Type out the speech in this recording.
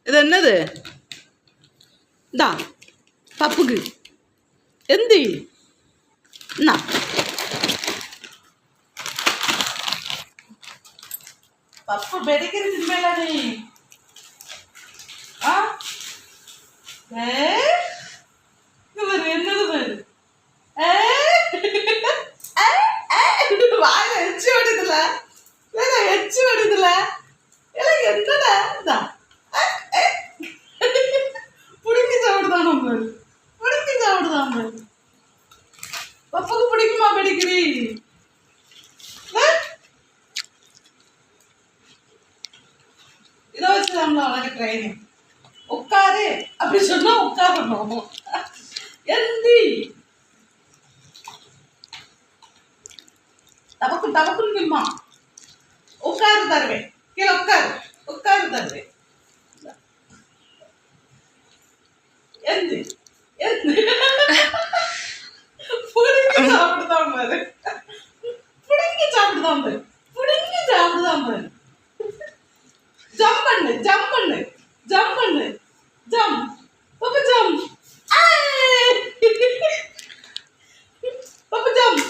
இது என்னது? இந்தா பப்புக்கு எந்தி என்ன பப்பு பெடிக்கிறது மேல நீ என்னது வாயில எச்சு வடிதுல எச்சு வடிதுல என்னடா புடிங்கி சாப்பிடுதான் நம்ம புடிங்கி சாப்பிடுதான் பப்புக்கு பிடிக்குமா பெடிக்கிரி? இதை வச்சுதாங்களா அவனுக்கு ட்ரைனிங். உட்காரு அப்படி சொன்னா உட்காரணும். எந்தி டபக்கு டபக்குன்னு நிம்மா. உட்காரு தருவேன். கீழே உட்காரு உட்காரு தருவேன். எந்தி எந்தி புடிங்கி சாப்பிடுதான் பாரு. புடிங்கி சாப்பிடுதான் பாரு. புடிங்கி சாப்பிடுதான் பாரு. ஜம்ப் பண்ணு ஜம்ப் பண்ணு ஜம்ப் பண்ணு ஜம்ப் பாப்பா ஜம்ப் பாப்பா ஜம்ப்